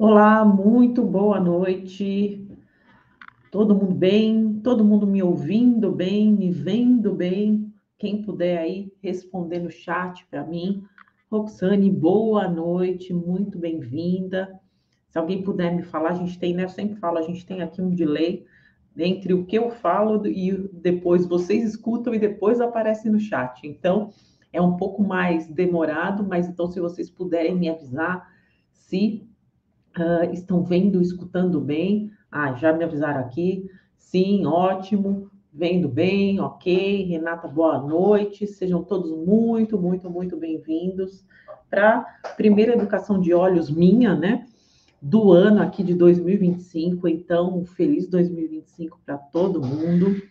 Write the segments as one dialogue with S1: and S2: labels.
S1: Olá, muito boa noite. Todo mundo bem? Todo mundo me ouvindo bem, me vendo bem? Quem puder aí responder no chat para mim. Roxane, boa noite, muito bem-vinda. Se alguém puder me falar, a gente tem, né? Eu sempre falo, a gente tem aqui um delay entre o que eu falo e depois vocês escutam e depois aparece no chat. Então, é um pouco mais demorado, mas então se vocês puderem me avisar se estão vendo, escutando bem? Ah, já me avisaram aqui. Sim, ótimo. Vendo bem, ok. Renata, boa noite. Sejam todos muito bem-vindos para a primeira educação de olhos minha, né? Do ano aqui de 2025. Então, feliz 2025 para todo mundo.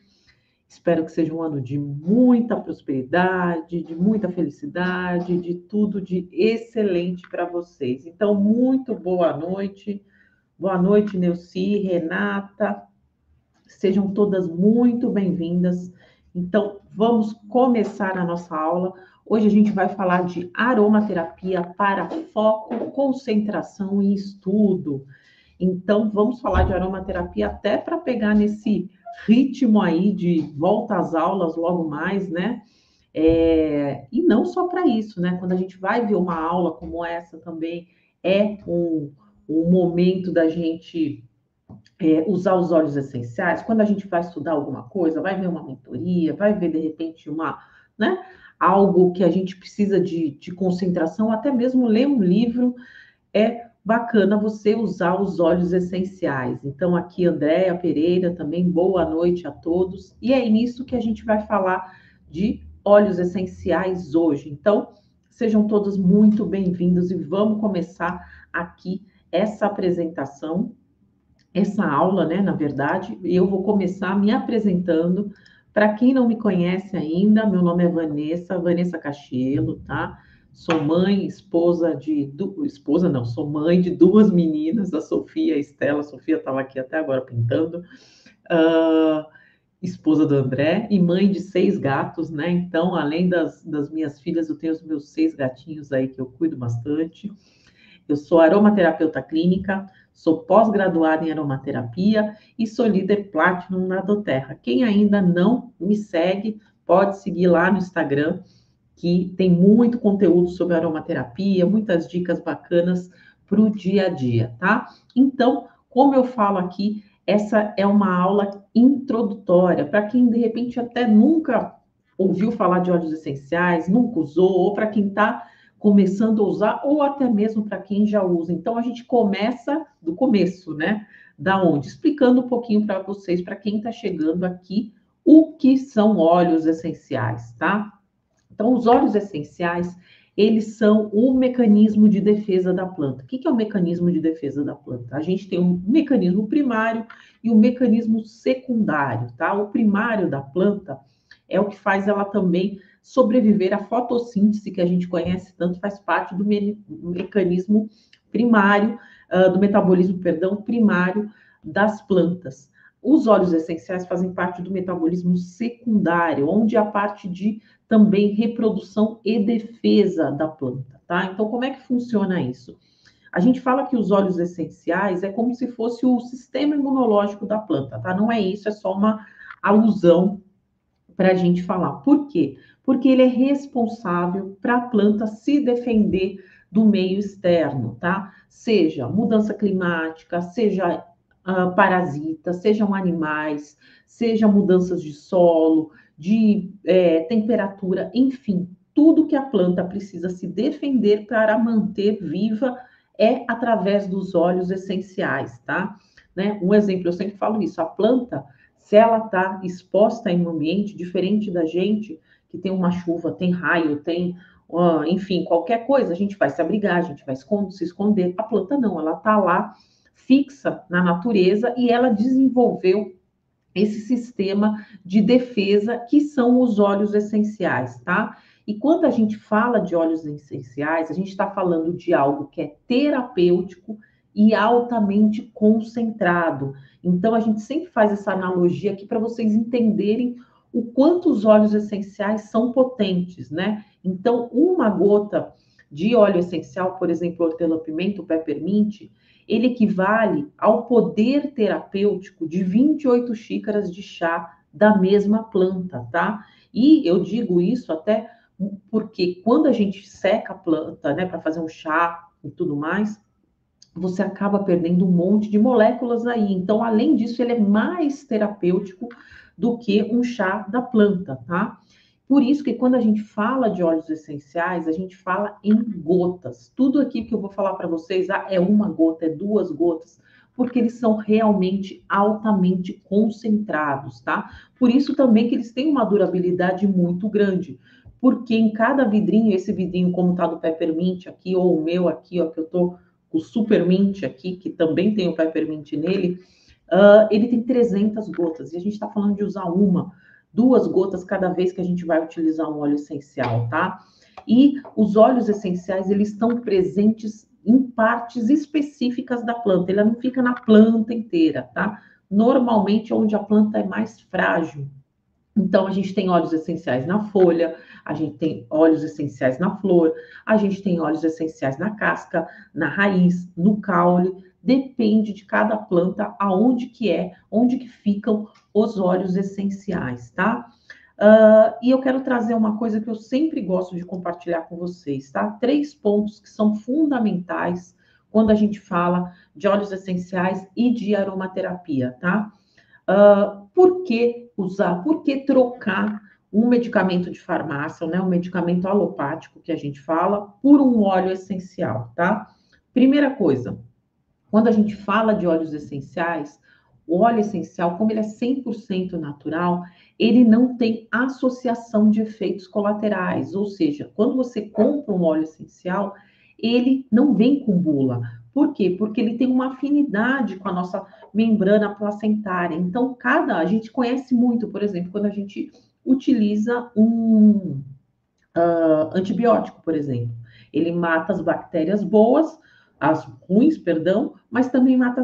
S1: Espero que seja um ano de muita prosperidade, de muita felicidade, de tudo de excelente para vocês. Então, muito boa noite. Boa noite, Neuci, Renata. Sejam todas muito bem-vindas. Então, vamos começar a nossa aula. Hoje a gente vai falar de aromaterapia para foco, concentração e estudo. Então, vamos falar de aromaterapia até para pegar nesse ritmo aí de volta às aulas logo mais, né? E não só para isso, né? Quando a gente vai ver uma aula como essa também, é um momento da gente usar os óleos essenciais. Quando a gente vai estudar alguma coisa, vai ver uma mentoria, vai ver de repente né? Algo que a gente precisa de concentração, até mesmo ler um livro, é bacana você usar os óleos essenciais. Então, aqui, Andréa Pereira, também boa noite a todos. E é nisso que a gente vai falar de óleos essenciais hoje. Então, sejam todos muito bem-vindos e vamos começar aqui essa apresentação, essa aula, né? Na verdade, eu vou começar me apresentando. Para quem não me conhece ainda, meu nome é Vanessa Cachielo, tá? Sou mãe, esposa não, sou mãe de duas meninas, a Sofia e a Estela. A Sofia estava aqui até agora pintando. Uh, Esposa do André e mãe de 6 gatos, né? Então, além das minhas filhas, eu tenho os meus 6 gatinhos aí que eu cuido bastante. Eu sou aromaterapeuta clínica, sou pós-graduada em aromaterapia e sou líder Platinum na doTERRA. Quem ainda não me segue, pode seguir lá no Instagram, que tem muito conteúdo sobre aromaterapia, muitas dicas bacanas para o dia a dia, tá? Então, como eu falo aqui, essa é uma aula introdutória para quem de repente até nunca ouviu falar de óleos essenciais, nunca usou, ou para quem está começando a usar, ou até mesmo para quem já usa. Então, a gente começa do começo, né? Da onde? Explicando um pouquinho para vocês, para quem está chegando aqui, o que são óleos essenciais, tá? Então, os óleos essenciais, eles são o mecanismo de defesa da planta. O que é o mecanismo de defesa da planta? A gente tem um mecanismo primário e um mecanismo secundário, tá? O primário da planta é o que faz ela também sobreviver à fotossíntese, que a gente conhece tanto, faz parte do mecanismo primário, do metabolismo, perdão, primário das plantas. Os óleos essenciais fazem parte do metabolismo secundário, onde a parte de também reprodução e defesa da planta, tá? Então, como é que funciona isso? A gente fala que os óleos essenciais é como se fosse o sistema imunológico da planta, tá? Não é isso, é só uma alusão para a gente falar. Por quê? Porque ele é responsável para a planta se defender do meio externo, tá? Seja mudança climática, seja parasitas, sejam animais, seja mudanças de solo, de temperatura, enfim, tudo que a planta precisa se defender para manter viva é através dos óleos essenciais, tá? Né? Um exemplo, eu sempre falo isso, a planta, se ela está exposta em um ambiente diferente da gente, que tem uma chuva, tem raio, tem, enfim, qualquer coisa, a gente vai se abrigar, a gente vai se esconder. A planta não, ela está lá fixa na natureza e ela desenvolveu esse sistema de defesa que são os óleos essenciais, tá? E quando a gente fala de óleos essenciais, a gente está falando de algo que é terapêutico e altamente concentrado. Então, a gente sempre faz essa analogia aqui para vocês entenderem o quanto os óleos essenciais são potentes, né? Então, uma gota de óleo essencial, por exemplo, hortelã-pimenta, o peppermint, ele equivale ao poder terapêutico de 28 xícaras de chá da mesma planta, tá? E eu digo isso até porque quando a gente seca a planta, né, para fazer um chá e tudo mais, você acaba perdendo um monte de moléculas aí. Então, além disso, ele é mais terapêutico do que um chá da planta, tá? Por isso que quando a gente fala de óleos essenciais, a gente fala em gotas. Tudo aqui que eu vou falar para vocês é uma gota, é 2 gotas, porque eles são realmente altamente concentrados, tá? Por isso também que eles têm uma durabilidade muito grande. Porque em cada vidrinho, esse vidrinho como tá do Peppermint aqui, ou o meu aqui, ó, que eu tô com o Super Mint aqui, que também tem o Peppermint nele, ele tem 300 gotas. E a gente está falando de usar 1, 2 gotas cada vez que a gente vai utilizar um óleo essencial, tá? E os óleos essenciais, eles estão presentes em partes específicas da planta. Ele não fica na planta inteira, tá? Normalmente, onde a planta é mais frágil. Então, a gente tem óleos essenciais na folha, a gente tem óleos essenciais na flor, a gente tem óleos essenciais na casca, na raiz, no caule. Depende de cada planta, aonde que é, onde que ficam os óleos essenciais, tá? E eu quero trazer uma coisa que eu sempre gosto de compartilhar com vocês, tá? 3 pontos que são fundamentais quando a gente fala de óleos essenciais e de aromaterapia, tá? Por que usar, por que trocar um medicamento de farmácia, né, um medicamento alopático que a gente fala, por um óleo essencial, tá? Primeira coisa, quando a gente fala de óleos essenciais, o óleo essencial, como ele é 100% natural, ele não tem associação de efeitos colaterais, ou seja, quando você compra um óleo essencial, ele não vem com bula. Por quê? Porque ele tem uma afinidade com a nossa membrana placentária. Então, a gente conhece muito, por exemplo, quando a gente utiliza um antibiótico, por exemplo. Ele mata as bactérias boas, as ruins, perdão, mas também mata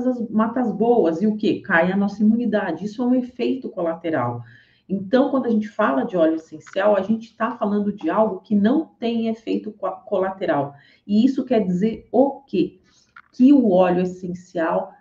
S1: as boas. E o que? Cai a nossa imunidade. Isso é um efeito colateral. Então, quando a gente fala de óleo essencial, a gente está falando de algo que não tem efeito colateral. E isso quer dizer o quê? Que o óleo essencial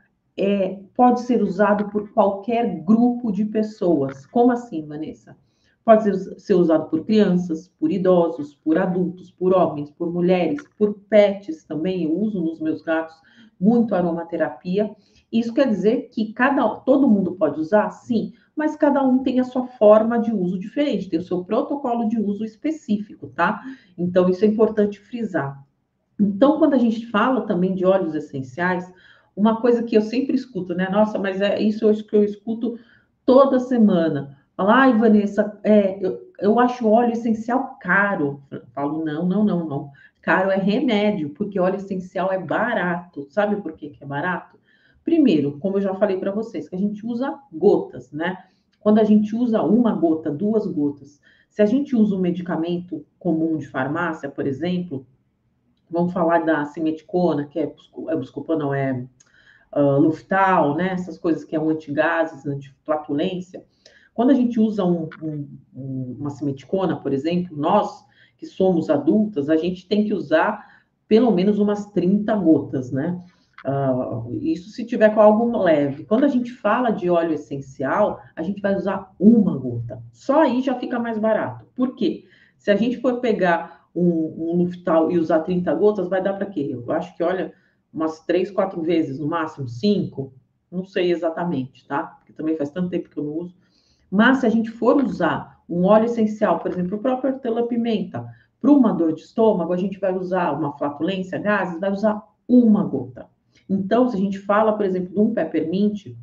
S1: pode ser usado por qualquer grupo de pessoas. Como assim, Vanessa? Pode ser usado por crianças, por idosos, por adultos, por homens, por mulheres, por pets também. Eu uso nos meus gatos muito aromaterapia. Isso quer dizer que todo mundo pode usar? Sim, mas cada um tem a sua forma de uso diferente, tem o seu protocolo de uso específico, tá? Então, isso é importante frisar. Então, quando a gente fala também de óleos essenciais, uma coisa que eu sempre escuto, né? Nossa, mas é isso que eu escuto toda semana. Falar, ai, Vanessa, eu acho óleo essencial caro. Eu falo, não, não, não, não. Caro é remédio, porque óleo essencial é barato. Sabe por que é barato? Primeiro, como eu já falei para vocês, que a gente usa gotas, né? Quando a gente usa 1 gota, 2 gotas, se a gente usa um medicamento comum de farmácia, por exemplo, vamos falar da simeticona, que é Buscopan, não é Luftal, né? Essas coisas que é um antigases, antiflatulência. Quando a gente usa uma simeticona, por exemplo, nós que somos adultas, a gente tem que usar pelo menos umas 30 gotas, né? Isso se tiver com algo leve. Quando a gente fala de óleo essencial, a gente vai usar 1 gota. Só aí já fica mais barato. Por quê? Se a gente for pegar um Luftal e usar 30 gotas, vai dar para quê? Eu acho que, olha, umas 3, 4 vezes, no máximo 5, não sei exatamente, tá? Porque também faz tanto tempo que eu não uso. Mas se a gente for usar um óleo essencial, por exemplo, o próprio hortelã-pimenta, para uma dor de estômago, a gente vai usar uma flatulência, gases, vai usar 1 gota. Então, se a gente fala, por exemplo, de um peppermint,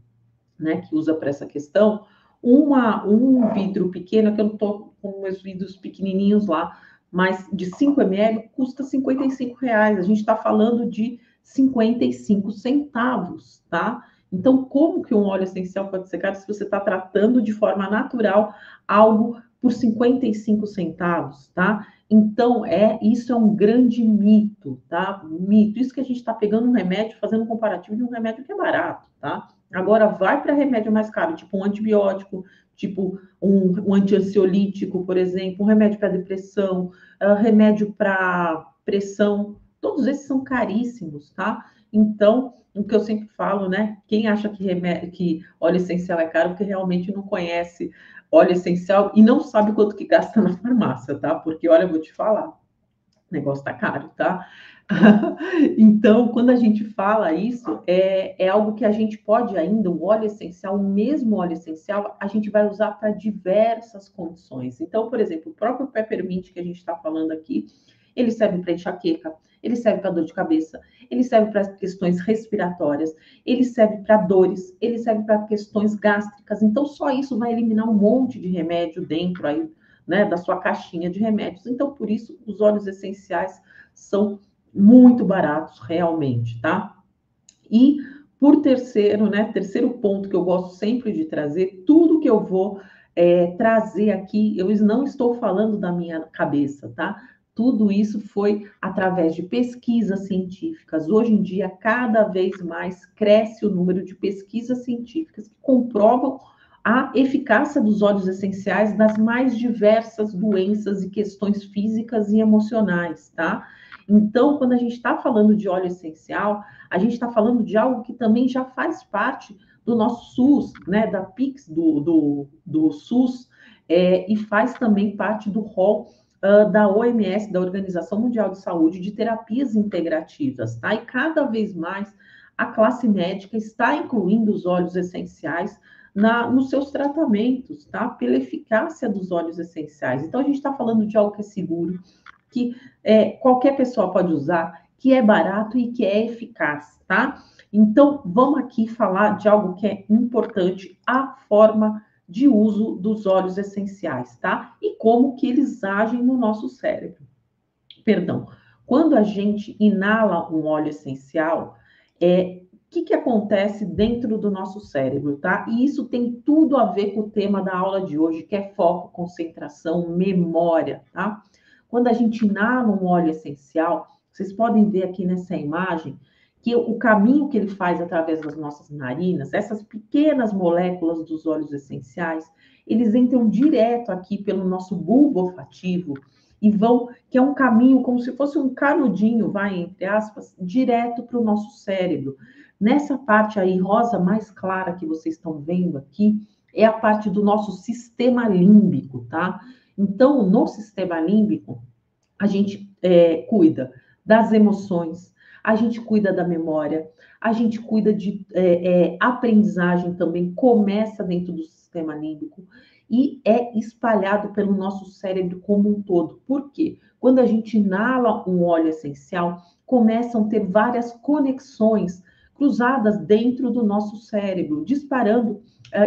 S1: né, que usa para essa questão, um vidro pequeno, que eu não estou com meus vidros pequenininhos lá, mas de 5 ml custa R$ 55. A gente está falando de 55 centavos, tá? Então, como que um óleo essencial pode ser caro se você está tratando de forma natural algo por 55 centavos, tá? Então, isso é um grande mito, tá? Mito. Isso que a gente está pegando um remédio, fazendo um comparativo de um remédio que é barato, tá? Agora, vai para remédio mais caro, tipo um antibiótico, tipo um antiansiolítico, por exemplo, um remédio para depressão, remédio para pressão. Todos esses são caríssimos, tá? Então, o que eu sempre falo, né? Quem acha que óleo essencial é caro, porque realmente não conhece óleo essencial e não sabe quanto que gasta na farmácia, tá? Porque, olha, eu vou te falar, o negócio tá caro, tá? Então, quando a gente fala isso, é algo que a gente pode ainda, o óleo essencial, o mesmo óleo essencial, a gente vai usar para diversas condições. Então, por exemplo, o próprio peppermint que a gente está falando aqui, ele serve para enxaqueca, ele serve para dor de cabeça, ele serve para questões respiratórias, ele serve para dores, ele serve para questões gástricas. Então, só isso vai eliminar um monte de remédio dentro aí, né, da sua caixinha de remédios. Então, por isso, os óleos essenciais são muito baratos realmente, tá? E por terceiro, né? Terceiro ponto que eu gosto sempre de trazer, tudo que eu vou trazer aqui, eu não estou falando da minha cabeça, tá? Tudo isso foi através de pesquisas científicas. Hoje em dia, cada vez mais cresce o número de pesquisas científicas que comprovam a eficácia dos óleos essenciais nas mais diversas doenças e questões físicas e emocionais, tá? Então, quando a gente está falando de óleo essencial, a gente está falando de algo que também já faz parte do nosso SUS, né, da PIX do SUS, e faz também parte do rol da OMS, da Organização Mundial de Saúde, de terapias integrativas, tá? E cada vez mais a classe médica está incluindo os óleos essenciais nos seus tratamentos, tá? Pela eficácia dos óleos essenciais. Então, a gente está falando de algo que é seguro, que qualquer pessoa pode usar, que é barato e que é eficaz, tá? Então, vamos aqui falar de algo que é importante, a forma de uso dos óleos essenciais, tá? E como que eles agem no nosso cérebro. Perdão. Quando a gente inala um óleo essencial, o que acontece dentro do nosso cérebro, tá? E isso tem tudo a ver com o tema da aula de hoje, que é foco, concentração, memória, tá? Quando a gente inala um óleo essencial, vocês podem ver aqui nessa imagem que o caminho que ele faz através das nossas narinas, essas pequenas moléculas dos óleos essenciais, eles entram direto aqui pelo nosso bulbo olfativo e vão, que é um caminho como se fosse um canudinho, vai, entre aspas, direto para o nosso cérebro. Nessa parte aí rosa mais clara que vocês estão vendo aqui, é a parte do nosso sistema límbico, tá? Então, no sistema límbico, a gente cuida das emoções, a gente cuida da memória, a gente cuida de aprendizagem também, começa dentro do sistema límbico e é espalhado pelo nosso cérebro como um todo. Por quê? Quando a gente inala um óleo essencial, começam a ter várias conexões cruzadas dentro do nosso cérebro, disparando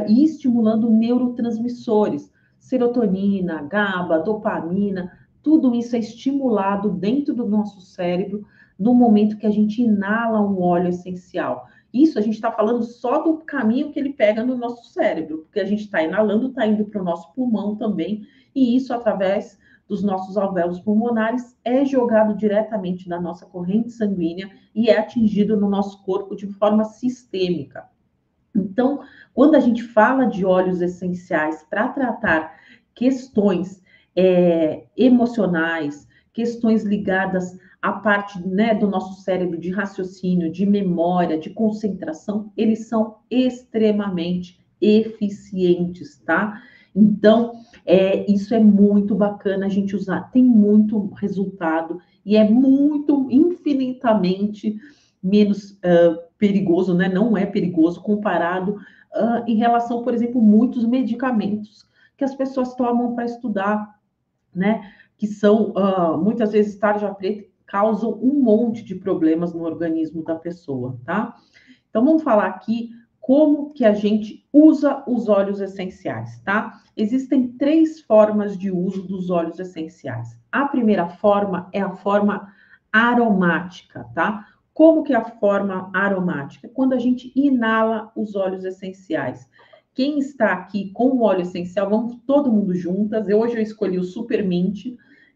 S1: e estimulando neurotransmissores, serotonina, GABA, dopamina, tudo isso é estimulado dentro do nosso cérebro no momento que a gente inala um óleo essencial. Isso a gente está falando só do caminho que ele pega no nosso cérebro, porque a gente está inalando, está indo para o nosso pulmão também, e isso através dos nossos alvéolos pulmonares é jogado diretamente na nossa corrente sanguínea e é atingido no nosso corpo de forma sistêmica. Então, quando a gente fala de óleos essenciais para tratar questões emocionais, questões ligadas à parte, né, do nosso cérebro de raciocínio, de memória, de concentração, eles são extremamente eficientes, tá? Então, isso é muito bacana a gente usar, tem muito resultado e é muito, infinitamente menos perigoso, né? Não é perigoso comparado em relação, por exemplo, muitos medicamentos que as pessoas tomam para estudar, né? Que são muitas vezes tarja preta, causam um monte de problemas no organismo da pessoa, tá? Então vamos falar aqui como que a gente usa os óleos essenciais, tá? Existem 3 formas de uso dos óleos essenciais. A primeira forma é a forma aromática, tá? Como que é a forma aromática? Quando a gente inala os óleos essenciais. Quem está aqui com o óleo essencial, vamos todo mundo juntas. Hoje eu escolhi o Super Mint,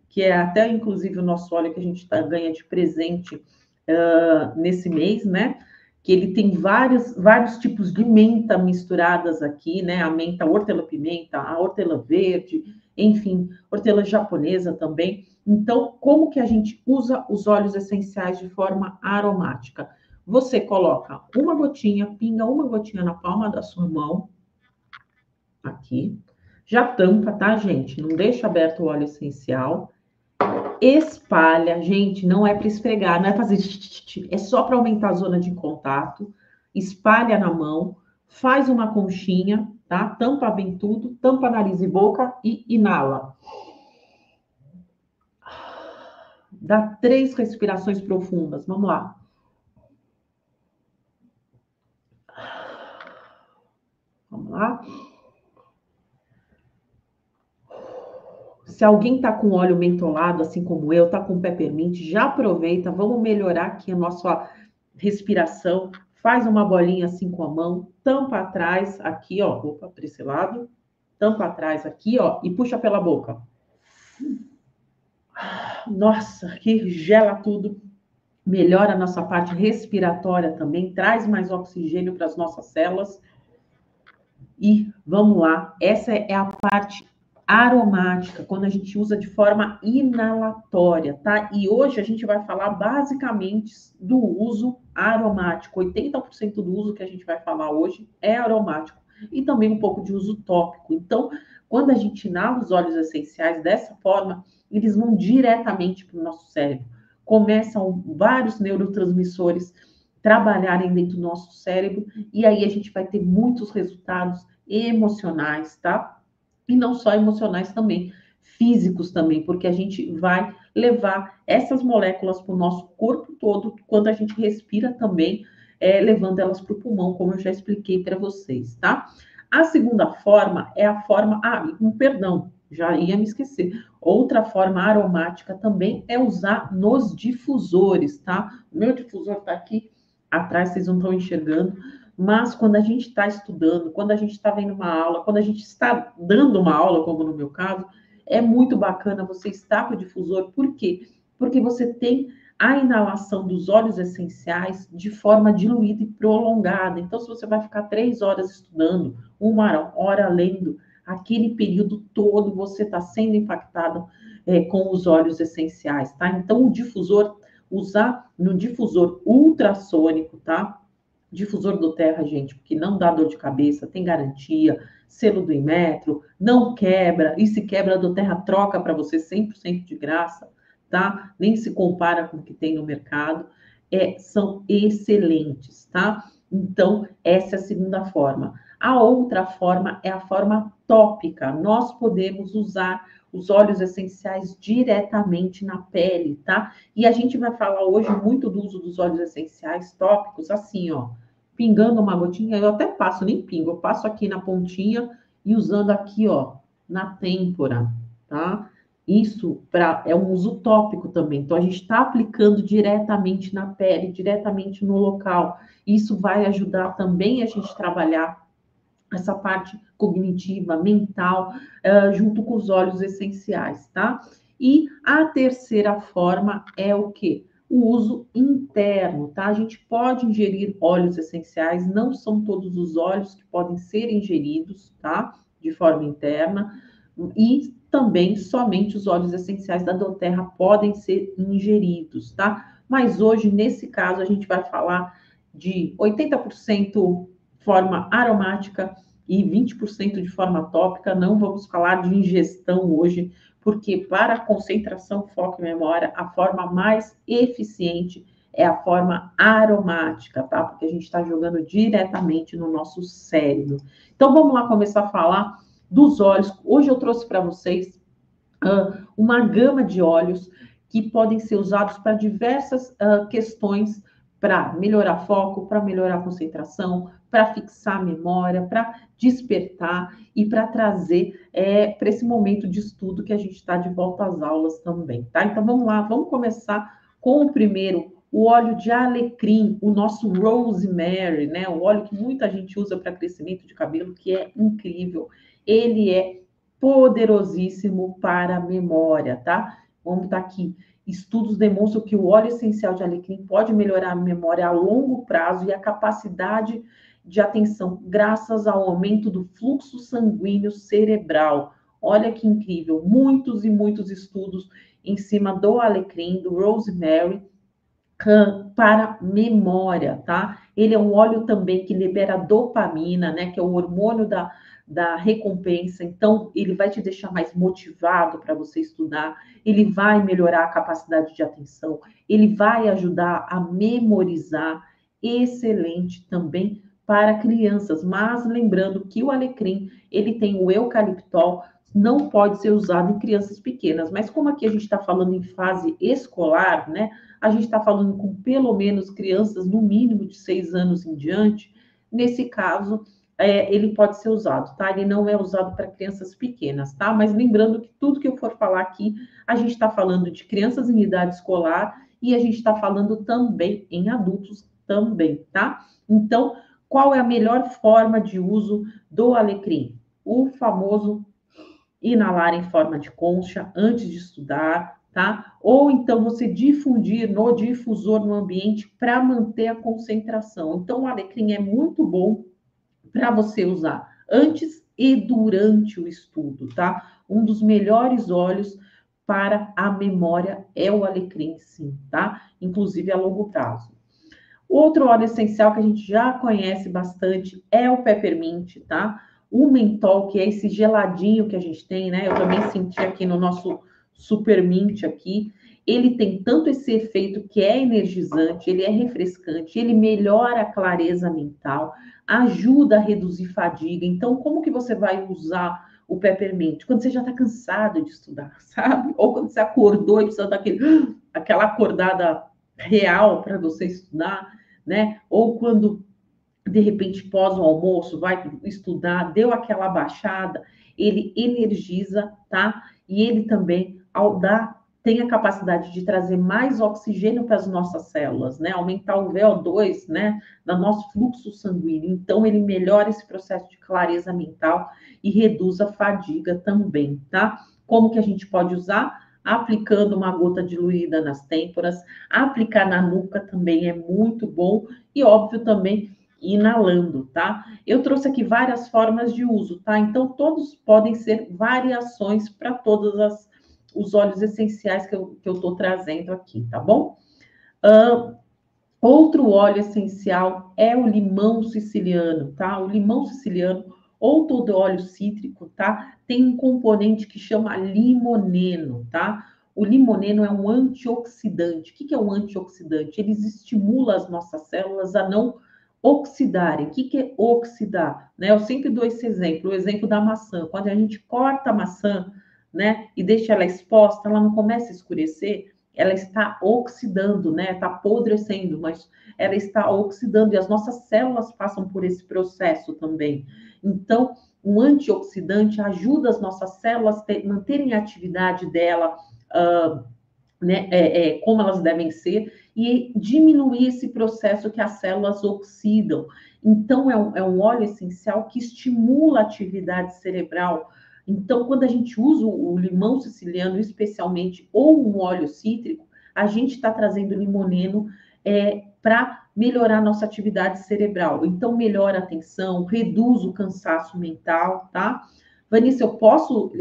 S1: que é até inclusive o nosso óleo que a gente ganha de presente nesse mês, né? Que ele tem vários tipos de menta misturadas aqui, né? A menta hortelã-pimenta, a hortelã verde, enfim, hortelã japonesa também. Então, como que a gente usa os óleos essenciais de forma aromática? Você coloca uma gotinha, pinga uma gotinha na palma da sua mão, aqui. Já tampa, tá, gente? Não deixa aberto o óleo essencial. Espalha, gente, não é para esfregar, não é fazer, é só para aumentar a zona de contato. Espalha na mão, faz uma conchinha, tá? Tampa bem tudo, tampa nariz e boca e inala. Dá 3 respirações profundas. Vamos lá. Vamos lá. Se alguém tá com óleo mentolado, assim como eu, tá com peppermint, já aproveita, vamos melhorar aqui a nossa respiração. Faz uma bolinha assim com a mão, tampa atrás, aqui, ó, opa, para esse lado, tampa atrás aqui, ó, e puxa pela boca. Nossa, que gela tudo. Melhora a nossa parte respiratória também, traz mais oxigênio para as nossas células. E vamos lá, essa é a parte aromática, quando a gente usa de forma inalatória, tá? E hoje a gente vai falar basicamente do uso aromático. 80% do uso que a gente vai falar hoje é aromático. E também um pouco de uso tópico. Então, quando a gente inala os óleos essenciais dessa forma, eles vão diretamente para o nosso cérebro. Começam vários neurotransmissores trabalharem dentro do nosso cérebro, e aí a gente vai ter muitos resultados emocionais, tá? E não só emocionais também, físicos também, porque a gente vai levar essas moléculas para o nosso corpo todo, quando a gente respira também, levando elas para o pulmão, como eu já expliquei para vocês, tá? A segunda forma é a forma... perdão, já ia me esquecer. Outra forma aromática também é usar nos difusores, tá? O meu difusor tá aqui atrás, vocês não estão enxergando, mas quando a gente está estudando, quando a gente está vendo uma aula, quando a gente está dando uma aula, como no meu caso, é muito bacana você estar com o difusor. Por quê? Porque você tem a inalação dos óleos essenciais de forma diluída e prolongada. Então, se você vai ficar 3 horas estudando, 1 hora lendo, aquele período todo você está sendo impactado com os óleos essenciais, tá? Então, o difusor, usar no difusor ultrassônico, tá? Difusor do Terra, gente, porque não dá dor de cabeça, tem garantia, selo do Inmetro, não quebra, e se quebra do Terra, troca para você 100% de graça, tá? Nem se compara com o que tem no mercado, são excelentes, tá? Então, essa é a segunda forma. A outra forma é a forma tópica. Nós podemos usar os óleos essenciais diretamente na pele, tá? E a gente vai falar hoje muito do uso dos óleos essenciais tópicos, assim, ó, pingando uma gotinha, eu até passo, nem pingo, eu passo aqui na pontinha e usando aqui, ó, na têmpora, tá? Isso é um uso tópico também. Então, a gente está aplicando diretamente na pele, diretamente no local. Isso vai ajudar também a gente trabalhar essa parte cognitiva, mental, junto com os óleos essenciais, tá? E a terceira forma é o quê? O uso interno, tá? A gente pode ingerir óleos essenciais, não são todos os óleos que podem ser ingeridos, tá? De forma interna, e também somente os óleos essenciais da doTERRA podem ser ingeridos, tá? Mas hoje, nesse caso, a gente vai falar de 80% forma aromática e 20% de forma tópica. Não vamos falar de ingestão hoje, porque para concentração, foco e memória, a forma mais eficiente é a forma aromática, tá? Porque a gente está jogando diretamente no nosso cérebro. Então, vamos lá começar a falar dos óleos. Hoje eu trouxe para vocês uma gama de óleos que podem ser usados para diversas questões, para melhorar foco, para melhorar a concentração, para fixar a memória, para despertar e para trazer para esse momento de estudo que a gente está de volta às aulas também, tá? Então vamos lá, vamos começar com o primeiro, o óleo de alecrim, o nosso rosemary, né? O óleo que muita gente usa para crescimento de cabelo, que é incrível. Ele é poderosíssimo para a memória, tá? Vamos estar aqui. Estudos demonstram que o óleo essencial de alecrim pode melhorar a memória a longo prazo e a capacidade de atenção, graças ao aumento do fluxo sanguíneo cerebral. Olha que incrível! Muitos e muitos estudos em cima do alecrim, do rosemary, para memória, tá? Ele é um óleo também que libera dopamina, né? Que é o hormônio da recompensa. Então, ele vai te deixar mais motivado para você estudar. Ele vai melhorar a capacidade de atenção. Ele vai ajudar a memorizar. Excelente também para crianças. Mas lembrando que o alecrim, ele tem o eucaliptol, não pode ser usado em crianças pequenas. Mas como aqui a gente está falando em fase escolar, né? A gente está falando com pelo menos crianças no mínimo de 6 anos em diante, nesse caso, ele pode ser usado, tá? Ele não é usado para crianças pequenas, tá? Mas lembrando que tudo que eu for falar aqui, a gente está falando de crianças em idade escolar e a gente está falando também em adultos também, tá? Então, qual é a melhor forma de uso do alecrim? O famoso inalar em forma de concha antes de estudar, tá? Ou então você difundir no difusor no ambiente para manter a concentração. Então, o alecrim é muito bom para você usar antes e durante o estudo, tá? Um dos melhores óleos para a memória é o alecrim, sim, tá? Inclusive a longo prazo. Outro óleo essencial que a gente já conhece bastante é o peppermint, tá? O mentol, que é esse geladinho que a gente tem, né? Eu também senti aqui no nosso super mint aqui. Ele tem tanto esse efeito que é energizante, ele é refrescante, ele melhora a clareza mental, ajuda a reduzir fadiga. Então, como que você vai usar o peppermint? Quando você já está cansado de estudar, sabe? Ou quando você acordou e precisa daquele, aquela acordada real para você estudar, né? Ou quando, de repente, pós o almoço, vai estudar, deu aquela baixada, ele energiza, tá? E ele também, ao dar, tem a capacidade de trazer mais oxigênio para as nossas células, né? Aumentar o VO2, né? No nosso fluxo sanguíneo. Então, ele melhora esse processo de clareza mental e reduz a fadiga também, tá? Como que a gente pode usar? Aplicando uma gota diluída nas têmporas, aplicar na nuca também é muito bom e, óbvio, também inalando, tá? Eu trouxe aqui várias formas de uso, tá? Então, todos podem ser variações para todos os óleos essenciais que eu estou trazendo aqui, tá bom? Outro óleo essencial é o limão siciliano, tá? O limão siciliano ou todo óleo cítrico, tá? Tem um componente que chama limoneno, tá? O limoneno é um antioxidante. O que é um antioxidante? Ele estimula as nossas células a não oxidarem. O que é oxidar? Né? Eu sempre dou esse exemplo, o exemplo da maçã. Quando a gente corta a maçã, né, e deixa ela exposta, ela não começa a escurecer, ela está oxidando, né? Está apodrecendo, mas ela está oxidando e as nossas células passam por esse processo também. Então, um antioxidante ajuda as nossas células a manterem a atividade dela, né, como elas devem ser, e diminuir esse processo que as células oxidam. Então, é um óleo essencial que estimula a atividade cerebral. Então, quando a gente usa o limão siciliano, especialmente, ou um óleo cítrico, a gente está trazendo limoneno para melhorar a nossa atividade cerebral. Então, melhora a atenção, reduz o cansaço mental, tá? Vanessa, eu posso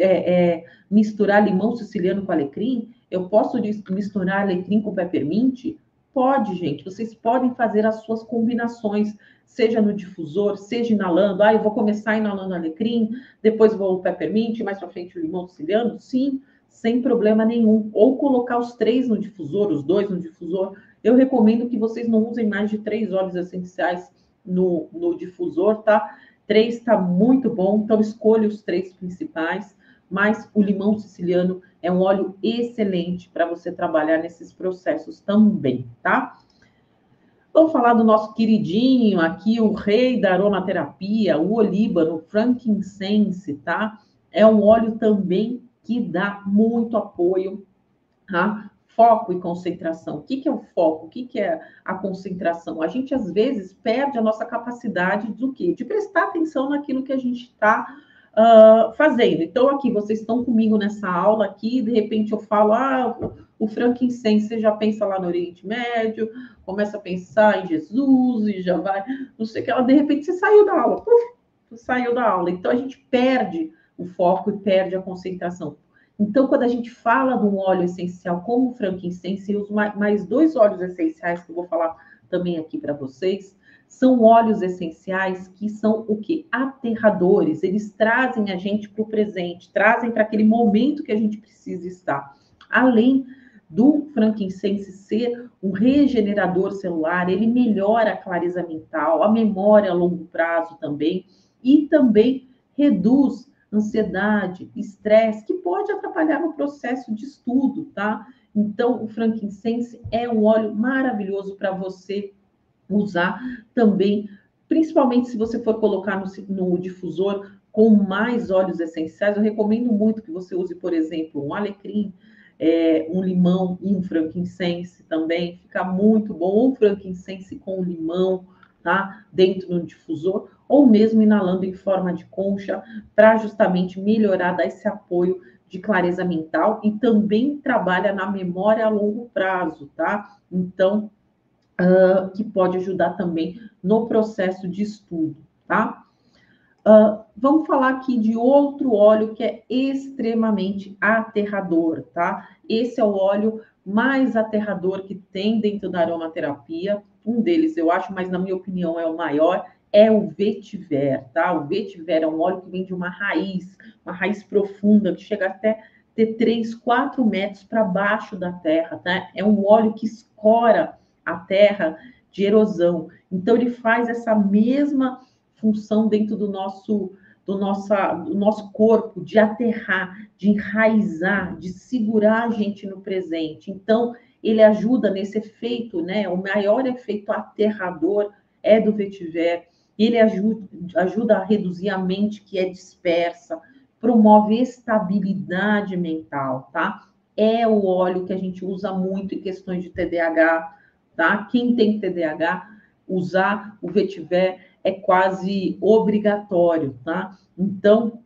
S1: misturar limão siciliano com alecrim? Eu posso misturar alecrim com peppermint? Pode, gente. Vocês podem fazer as suas combinações, seja no difusor, seja inalando. Ah, eu vou começar inalando alecrim, depois vou o peppermint, mais para frente o limão siciliano? Sim, sem problema nenhum. Ou colocar os 3 no difusor, os 2 no difusor. Eu recomendo que vocês não usem mais de 3 óleos essenciais no difusor, tá? 3 está muito bom, então escolha os 3 principais, mas o limão siciliano é um óleo excelente para você trabalhar nesses processos também, tá? Vamos falar do nosso queridinho aqui, o rei da aromaterapia, o olíbano, frankincense, tá? É um óleo também que dá muito apoio, tá? Foco e concentração. O que é o foco? O que é a concentração? A gente, às vezes, perde a nossa capacidade do quê? De prestar atenção naquilo que a gente está fazendo. Então, aqui, vocês estão comigo nessa aula aqui, de repente eu falo, o frankincense, você já pensa lá no Oriente Médio, começa a pensar em Jesus e já vai, não sei o que, ela, de repente você saiu da aula, saiu da aula. Então, a gente perde o foco e perde a concentração. Então, quando a gente fala de um óleo essencial como o frankincense, e os mais dois óleos essenciais que eu vou falar também aqui para vocês, são óleos essenciais que são o quê? Aterradores. Eles trazem a gente para o presente, trazem para aquele momento que a gente precisa estar. Além do frankincense ser um regenerador celular, ele melhora a clareza mental, a memória a longo prazo também, e também reduz ansiedade, estresse, que pode atrapalhar no processo de estudo, tá? Então, o frankincense é um óleo maravilhoso para você usar também, principalmente se você for colocar no difusor com mais óleos essenciais. Eu recomendo muito que você use, por exemplo, um alecrim, um limão e um frankincense também. Fica muito bom. Um frankincense com limão, tá? Dentro do difusor, ou mesmo inalando em forma de concha, para justamente melhorar, dar esse apoio de clareza mental, e também trabalha na memória a longo prazo, tá? Então, que pode ajudar também no processo de estudo, tá? Vamos falar aqui de outro óleo que é extremamente aterrador, tá? Esse é o óleo mais aterrador que tem dentro da aromaterapia. Um deles, eu acho, mas na minha opinião é o maior, é o vetiver, tá? O vetiver é um óleo que vem de uma raiz profunda, que chega até ter 3, 4 metros para baixo da terra, tá? É um óleo que escora a terra de erosão. Então, ele faz essa mesma função dentro do nosso corpo, de aterrar, de enraizar, de segurar a gente no presente. Então, ele ajuda nesse efeito, né? O maior efeito aterrador é do vetiver. Ele ajuda a reduzir a mente que é dispersa, promove estabilidade mental, tá? É o óleo que a gente usa muito em questões de TDAH, tá? Quem tem TDAH, usar o vetiver é quase obrigatório, tá? Então,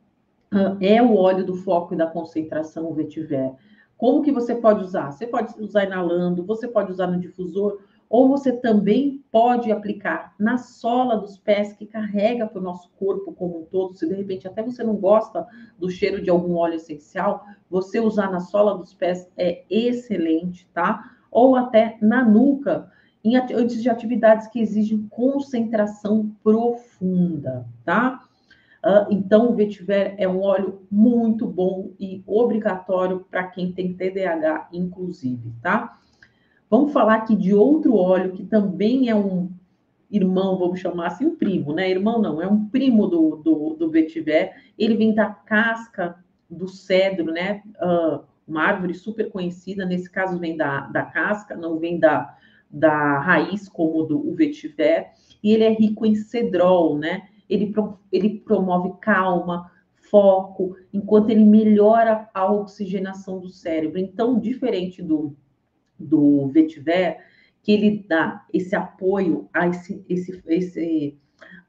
S1: é o óleo do foco e da concentração, o vetiver. Como que você pode usar? Você pode usar inalando, você pode usar no difusor, ou você também pode aplicar na sola dos pés, que carrega para o nosso corpo como um todo. Se de repente até você não gosta do cheiro de algum óleo essencial, você usar na sola dos pés é excelente, tá? Ou até na nuca, antes de atividades que exigem concentração profunda, tá? Então, o vetiver é um óleo muito bom e obrigatório para quem tem TDAH, inclusive, tá? Vamos falar aqui de outro óleo que também é um irmão, vamos chamar assim, um primo, né? Irmão não, é um primo do vetiver. Ele vem da casca do cedro, né? Uma árvore super conhecida, nesse caso vem da casca, não vem da raiz como o vetiver. E ele é rico em cedrol, né? Ele promove calma, foco, enquanto ele melhora a oxigenação do cérebro. Então, diferente do vetiver, que ele dá esse apoio a esse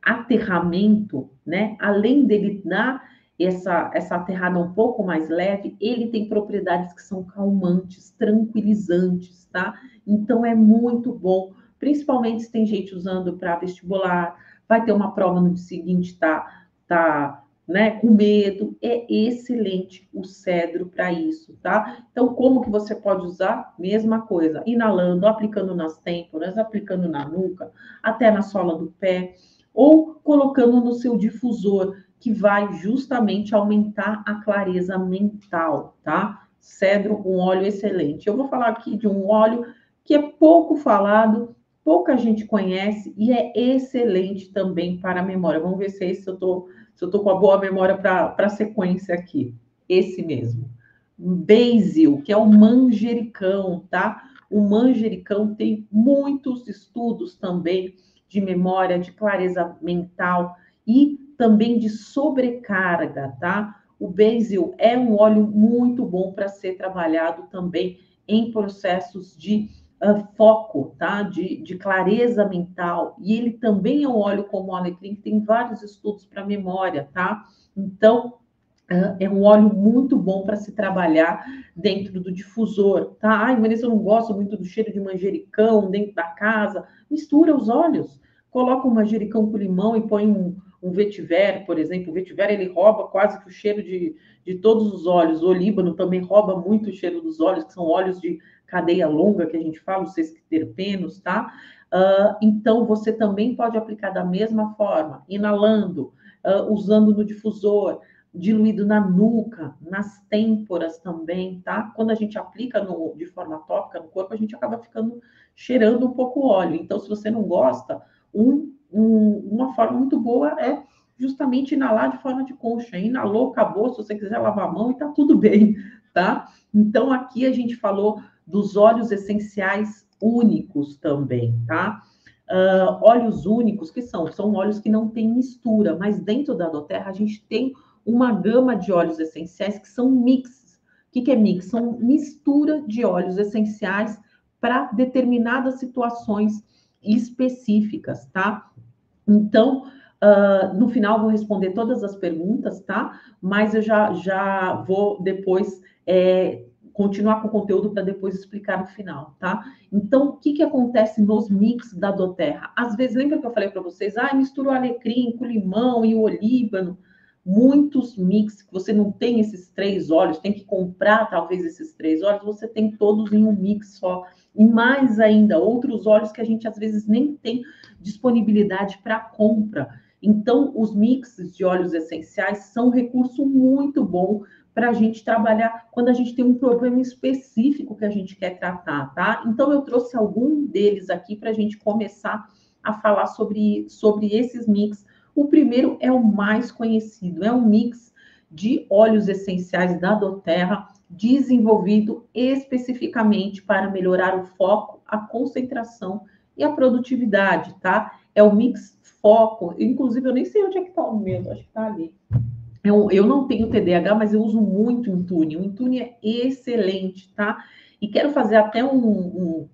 S1: aterramento, né? Além dele dar essa aterrada um pouco mais leve, ele tem propriedades que são calmantes, tranquilizantes, tá? Então é muito bom, principalmente se tem gente usando para vestibular, vai ter uma prova no dia seguinte, tá, né, com medo, é excelente o cedro para isso, tá? Então, como que você pode usar? Mesma coisa, inalando, aplicando nas têmporas, aplicando na nuca, até na sola do pé, ou colocando no seu difusor, que vai justamente aumentar a clareza mental, tá? Cedro, um óleo excelente. Eu vou falar aqui de um óleo que é pouco falado, pouca gente conhece e é excelente também para a memória. Vamos ver se eu tô com a boa memória para a sequência aqui. Esse mesmo. Basil, que é o manjericão, tá? O manjericão tem muitos estudos também de memória, de clareza mental e também de sobrecarga, tá? O basil é um óleo muito bom para ser trabalhado também em processos de foco, tá? De clareza mental. E ele também é um óleo como o alecrim, que tem vários estudos para memória, tá? Então, é um óleo muito bom para se trabalhar dentro do difusor, tá? Ai, Vanessa, eu não gosto muito do cheiro de manjericão dentro da casa. Mistura os óleos. Coloca um manjericão com limão e põe um vetiver, por exemplo. O vetiver, ele rouba quase que o cheiro de todos os óleos. O olíbano também rouba muito o cheiro dos óleos, que são óleos de cadeia longa, que a gente fala, os sesquiterpenos, tá? Então, você também pode aplicar da mesma forma, inalando, usando no difusor, diluído na nuca, nas têmporas também, tá? Quando a gente aplica de forma tópica no corpo, a gente acaba ficando cheirando um pouco o óleo. Então, se você não gosta, uma forma muito boa é justamente inalar de forma de concha. Inalou, acabou, se você quiser lavar a mão e tá tudo bem, tá? Então, aqui a gente falou dos óleos essenciais únicos também, tá? Óleos únicos, que são óleos que não tem mistura, mas dentro da doTERRA a gente tem uma gama de óleos essenciais que são mix. O que é mix? São mistura de óleos essenciais para determinadas situações específicas, tá? Então, no final vou responder todas as perguntas, tá? Mas eu já vou depois continuar com o conteúdo para depois explicar no final, tá? Então, o que acontece nos mix da doTERRA? Às vezes, lembra que eu falei para vocês, mistura o alecrim com o limão e o olíbano? Muitos mix que você não tem esses 3 óleos, tem que comprar talvez esses 3 óleos, você tem todos em um mix só. E mais ainda, outros óleos que a gente às vezes nem tem disponibilidade para compra. Então, os mixes de óleos essenciais são um recurso muito bom para a gente trabalhar quando a gente tem um problema específico que a gente quer tratar, tá? Então, eu trouxe algum deles aqui para a gente começar a falar sobre esses mix. O primeiro é o mais conhecido, é um mix de óleos essenciais da doTERRA, desenvolvido especificamente para melhorar o foco, a concentração e a produtividade, tá? É o mix foco, inclusive eu nem sei onde é que tá o meu, acho que tá ali. Eu não tenho TDAH, mas eu uso muito o Intune. O Intune é excelente, tá? E quero fazer até um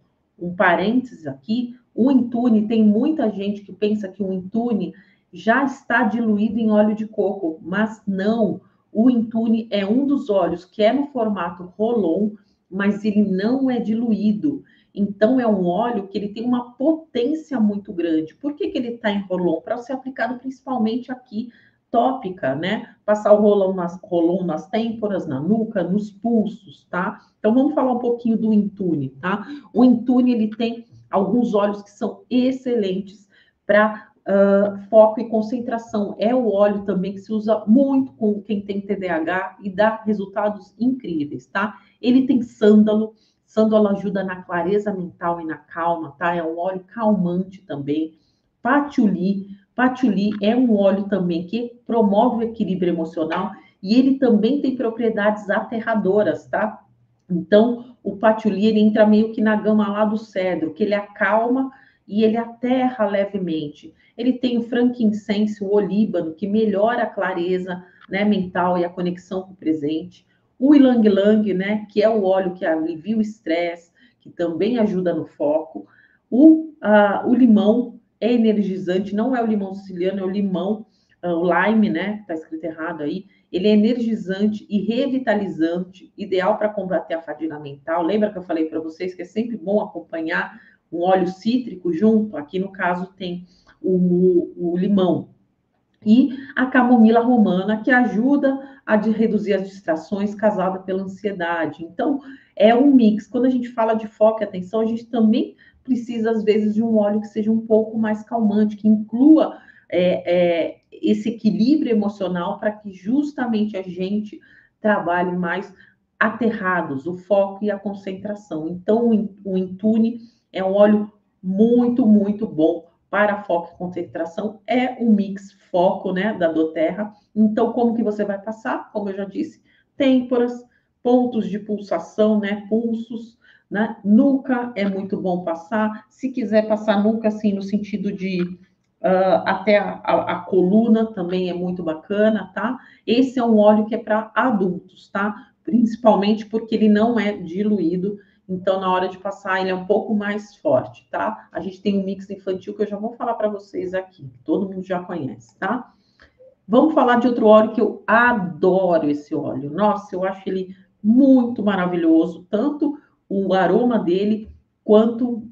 S1: parênteses aqui. O Intune, tem muita gente que pensa que o Intune já está diluído em óleo de coco, mas não. O Intune é um dos óleos que é no formato roll-on, mas ele não é diluído. Então, é um óleo que ele tem uma potência muito grande. Por que ele está em roll-on? Para ser aplicado principalmente aqui tópica, né? Passar o rolão nas têmporas, na nuca, nos pulsos, tá? Então, vamos falar um pouquinho do Intune, tá? O Intune, ele tem alguns óleos que são excelentes para foco e concentração. É o óleo também que se usa muito com quem tem TDAH e dá resultados incríveis, tá? Ele tem sândalo. Sândalo ajuda na clareza mental e na calma, tá? É um óleo calmante também. Patchouli. Patchouli é um óleo também que promove o equilíbrio emocional e ele também tem propriedades aterradoras, tá? Então, o patchouli, ele entra meio que na gama lá do cedro, que ele acalma e ele aterra levemente. Ele tem o frankincense, o olíbano, que melhora a clareza, né, mental e a conexão com o presente. O ylang-ylang, né, que é o óleo que alivia o estresse, que também ajuda no foco. O limão é energizante, não é o limão siciliano, é o limão, o lime, né, tá escrito errado aí. Ele é energizante e revitalizante, ideal para combater a fadiga mental. Lembra que eu falei para vocês que é sempre bom acompanhar um óleo cítrico junto? Aqui no caso tem o limão. E a camomila romana, que ajuda a reduzir as distrações causadas pela ansiedade. Então, é um mix. Quando a gente fala de foco e atenção, a gente também precisa, às vezes, de um óleo que seja um pouco mais calmante, que inclua esse equilíbrio emocional para que justamente a gente trabalhe mais aterrados, o foco e a concentração. Então, o Intune é um óleo muito, muito bom para foco e concentração, é um mix foco, né, da doTERRA. Então, como que você vai passar? Como eu já disse, têmporas, pontos de pulsação, né, pulsos, né, nuca é muito bom passar. Se quiser passar nuca, assim, no sentido de até a coluna também é muito bacana, tá? Esse é um óleo que é para adultos, tá? Principalmente porque ele não é diluído, então na hora de passar ele é um pouco mais forte, tá? A gente tem um mix infantil que eu já vou falar para vocês aqui, que todo mundo já conhece, tá? Vamos falar de outro óleo que eu adoro esse óleo. Nossa, eu acho ele muito maravilhoso, tanto o aroma dele quanto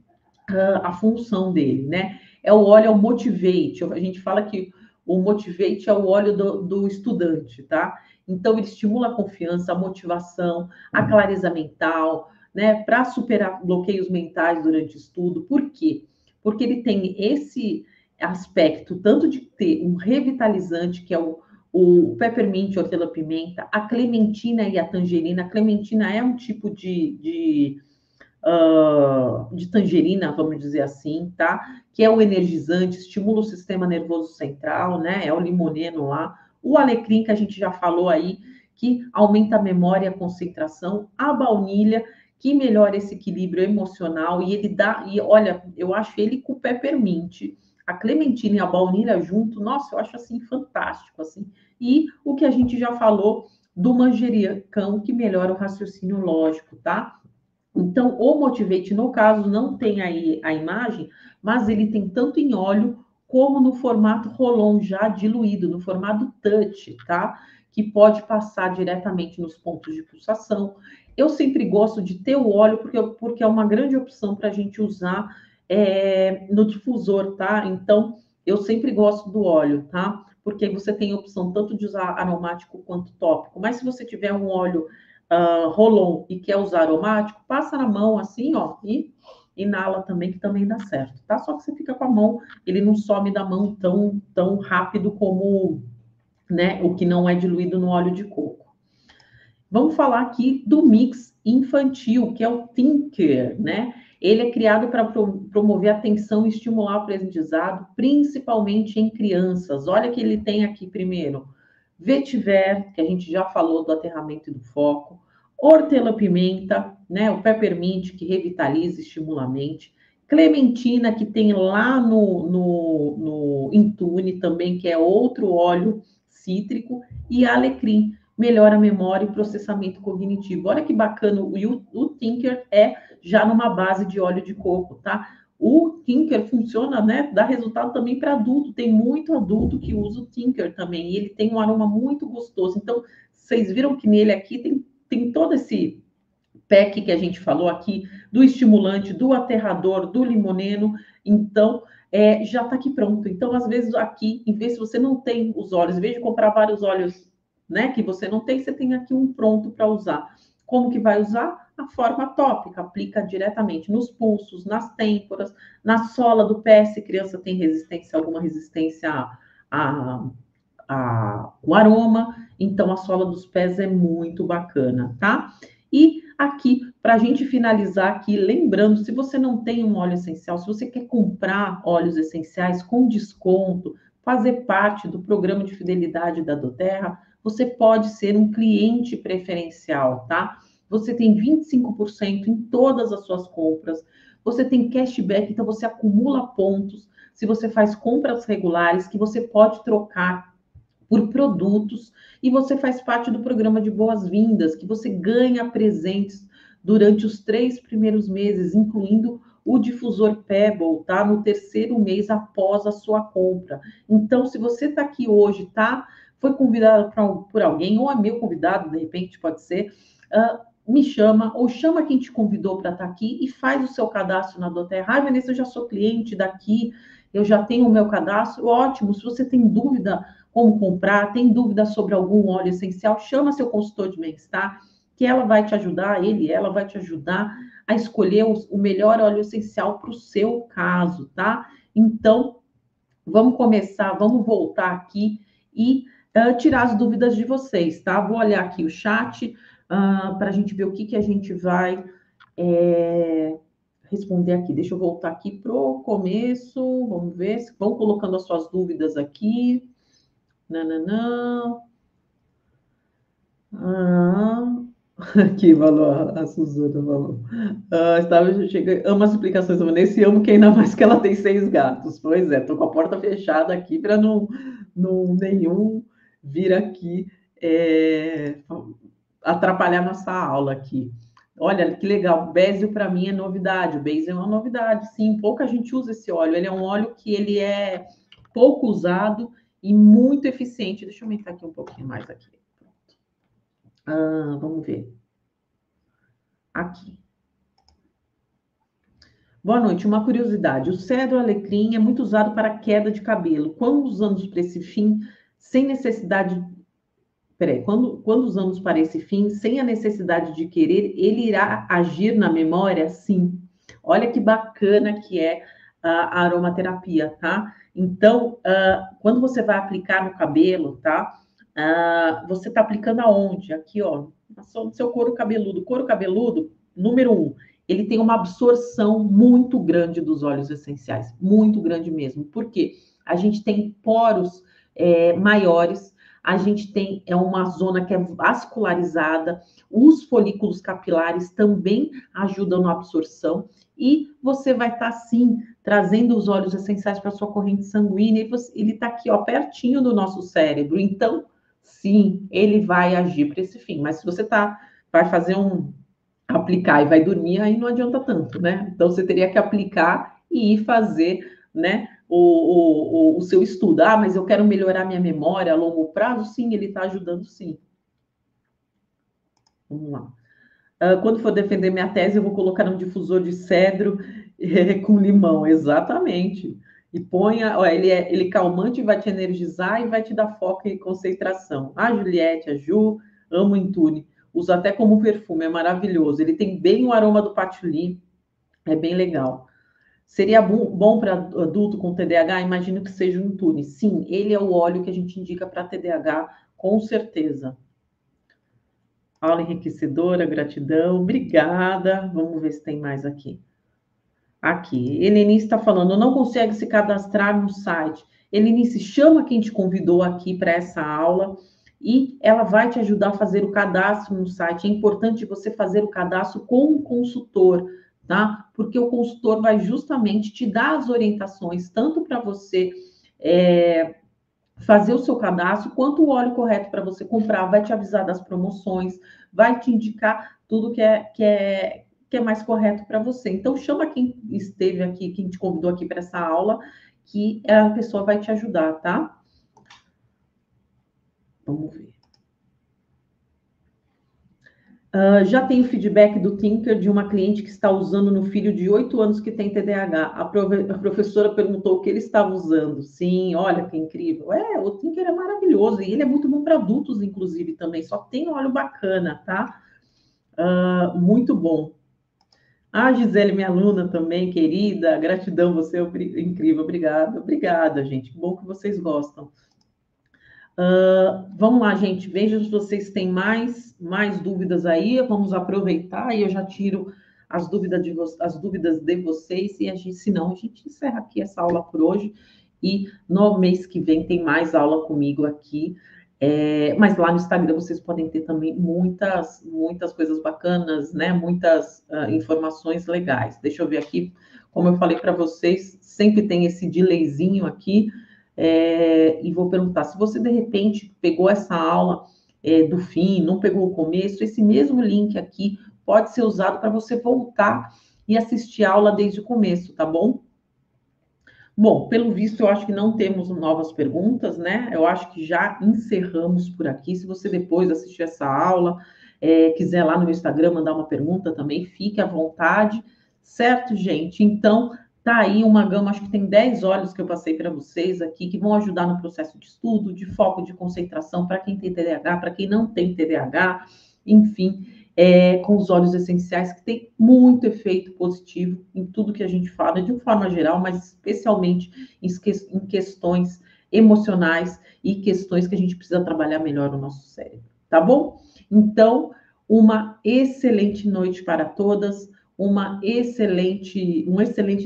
S1: a função dele, né? É o óleo Motivate. A gente fala que O Motivate é o óleo do estudante, tá? Então, ele estimula a confiança, a motivação, a clareza mental, né? Para superar bloqueios mentais durante o estudo. Por quê? Porque ele tem esse aspecto, tanto de ter um revitalizante, que é o peppermint, hortelã-pimenta, a clementina e a tangerina. A clementina é um tipo de tangerina, vamos dizer assim, tá? Que é o energizante, estimula o sistema nervoso central, né? É o limoneno lá. O alecrim, que a gente já falou aí, que aumenta a memória e a concentração. A baunilha, que melhora esse equilíbrio emocional. E ele dá, e olha, eu acho ele com o peppermint, a clementina e a baunilha junto, nossa, eu acho assim fantástico, assim. E o que a gente já falou do manjericão, que melhora o raciocínio lógico, tá? Então, o Motivate, no caso, não tem aí a imagem, mas ele tem tanto em óleo como no formato roll-on já diluído, no formato touch, tá? Que pode passar diretamente nos pontos de pulsação. Eu sempre gosto de ter o óleo porque é uma grande opção para a gente usar no difusor, tá? Então, eu sempre gosto do óleo, tá? Porque aí você tem a opção tanto de usar aromático quanto tópico. Mas se você tiver um óleo roll-on e quer usar aromático, passa na mão assim, ó, e inala também, que também dá certo, tá? Só que você fica com a mão, ele não some da mão tão rápido como, né, o que não é diluído no óleo de coco. Vamos falar aqui do mix infantil, que é o Tinker, né? Ele é criado para promover a atenção e estimular o aprendizado, principalmente em crianças. Olha que ele tem aqui primeiro vetiver, que a gente já falou do aterramento e do foco, hortelã-pimenta, né? O peppermint, que revitaliza e estimula a mente, clementina, que tem lá no Intune também, que é outro óleo cítrico, e alecrim, melhora a memória e processamento cognitivo. Olha que bacana, o Tinker é já numa base de óleo de coco, tá? O Tinker funciona, né? Dá resultado também para adulto. Tem muito adulto que usa o Tinker também. E ele tem um aroma muito gostoso. Então, vocês viram que nele aqui tem todo esse pack que a gente falou aqui, do estimulante, do aterrador, do limoneno. Então, já está aqui pronto. Então, às vezes, aqui, em vez de você não tem os óleos, em vez de comprar vários óleos, né, que você não tem, você tem aqui um pronto para usar. Como que vai usar? A forma tópica, aplica diretamente nos pulsos, nas têmporas, na sola do pé, se criança tem resistência, alguma resistência o aroma, então a sola dos pés é muito bacana, tá? E aqui, para a gente finalizar aqui, lembrando, se você não tem um óleo essencial, se você quer comprar óleos essenciais com desconto, fazer parte do programa de fidelidade da doTERRA, você pode ser um cliente preferencial, tá? Você tem 25% em todas as suas compras, você tem cashback, então você acumula pontos se você faz compras regulares que você pode trocar por produtos e você faz parte do programa de boas-vindas, que você ganha presentes durante os 3 primeiros meses, incluindo o difusor Pebble, tá? No terceiro mês após a sua compra. Então, se você está aqui hoje, tá? Foi convidado por alguém, ou é meu convidado, de repente pode ser, me chama, ou chama quem te convidou para estar aqui e faz o seu cadastro na doTERRA. Ah, Vanessa, eu já sou cliente daqui, eu já tenho o meu cadastro. Ótimo, se você tem dúvida como comprar, tem dúvida sobre algum óleo essencial, chama seu consultor de bem-estar, que ela vai te ajudar, ela vai te ajudar a escolher o melhor óleo essencial para o seu caso, tá? Então, vamos começar, vamos voltar aqui e tirar as dúvidas de vocês, tá? Vou olhar aqui o chat para a gente ver o que a gente vai responder aqui. Deixa eu voltar aqui pro começo, vamos ver, vão colocando as suas dúvidas aqui. Nananã. Ah, aqui falou, a Suzana falou. Estava chegando, amo as explicações da Vanessa e amo que ainda mais que ela tem 6 gatos. Pois é, tô com a porta fechada aqui para não nenhum vir aqui atrapalhar nossa aula aqui. Olha que legal, Bésio para mim é novidade. O Bésio é uma novidade, sim. Pouca gente usa esse óleo. Ele é um óleo que ele é pouco usado e muito eficiente. Deixa eu aumentar aqui um pouquinho mais aqui. Vamos ver. Aqui. Boa noite. Uma curiosidade. O cedro alecrim é muito usado para queda de cabelo. Quando usamos para esse fim, sem necessidade... Peraí, quando usamos para esse fim, sem a necessidade de querer, ele irá agir na memória? Sim. Olha que bacana que é a aromaterapia, tá? Então, quando você vai aplicar no cabelo, tá? Você está aplicando aonde? Aqui, ó, no seu couro cabeludo. Couro cabeludo, número 1, ele tem uma absorção muito grande dos óleos essenciais, muito grande mesmo. Por quê? A gente tem poros maiores, a gente tem uma zona que é vascularizada, os folículos capilares também ajudam na absorção, e você vai estar, sim, trazendo os óleos essenciais para a sua corrente sanguínea, e ele está aqui, ó, pertinho do nosso cérebro. Então, sim, ele vai agir para esse fim. Mas se você vai fazer aplicar e vai dormir, aí não adianta tanto, né? Então, você teria que aplicar e ir fazer, né, o seu estudo. Ah, mas eu quero melhorar minha memória a longo prazo? Sim, ele está ajudando, sim. Vamos lá. Quando for defender minha tese, eu vou colocar um difusor de cedro com limão, exatamente. E ponha, ó, ele é calmante, vai te energizar e vai te dar foco e concentração. A Juliette, a Ju, amo Intune. Uso até como perfume, é maravilhoso. Ele tem bem o aroma do patchouli, é bem legal. Seria bom para adulto com TDAH? Imagino que seja o Intune. Sim, ele é o óleo que a gente indica para TDAH, com certeza. Aula enriquecedora, gratidão, obrigada. Vamos ver se tem mais aqui. Aqui, Helenice está falando, não consegue se cadastrar no site. Helenice, chama quem te convidou aqui para essa aula e ela vai te ajudar a fazer o cadastro no site. É importante você fazer o cadastro com um consultor, tá? Porque o consultor vai justamente te dar as orientações, tanto para você fazer o seu cadastro, quanto o óleo correto para você comprar, vai te avisar das promoções, vai te indicar tudo que é mais correto para você. Então, chama quem esteve aqui, quem te convidou aqui para essa aula, que a pessoa vai te ajudar, tá? Vamos ver. Já tenho feedback do Tinker de uma cliente que está usando no filho de 8 anos que tem TDAH. A professora perguntou o que ele estava usando. Sim, olha que incrível. O Tinker é maravilhoso e ele é muito bom para adultos, inclusive, também. Só tem óleo bacana, tá? Muito bom. A Gisele, minha aluna também, querida. Gratidão, você é incrível. Obrigada. Obrigada, gente. Que bom que vocês gostam. Vamos lá, gente. Veja se vocês têm mais dúvidas aí. Vamos aproveitar e eu já tiro as dúvidas de vocês. E senão, a gente encerra aqui essa aula por hoje. E no mês que vem tem mais aula comigo aqui. Mas lá no Instagram vocês podem ter também muitas coisas bacanas, né? Muitas informações legais. Deixa eu ver aqui. Como eu falei para vocês, sempre tem esse delayzinho aqui. E vou perguntar, se você de repente pegou essa aula do fim, não pegou o começo, esse mesmo link aqui pode ser usado para você voltar e assistir a aula desde o começo, tá bom? Bom, pelo visto, eu acho que não temos novas perguntas, né? Eu acho que já encerramos por aqui. Se você depois assistir essa aula, quiser lá no meu Instagram mandar uma pergunta também, fique à vontade, certo, gente? Então, tá aí uma gama, acho que tem 10 óleos que eu passei para vocês aqui, que vão ajudar no processo de estudo, de foco, de concentração, para quem tem TDAH, para quem não tem TDAH, enfim, com os óleos essenciais, que tem muito efeito positivo em tudo que a gente fala, de uma forma geral, mas especialmente em questões emocionais e questões que a gente precisa trabalhar melhor no nosso cérebro, tá bom? Então, uma excelente noite para todas, um excelente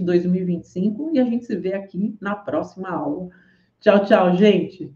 S1: 2025 e a gente se vê aqui na próxima aula. Tchau, tchau, gente!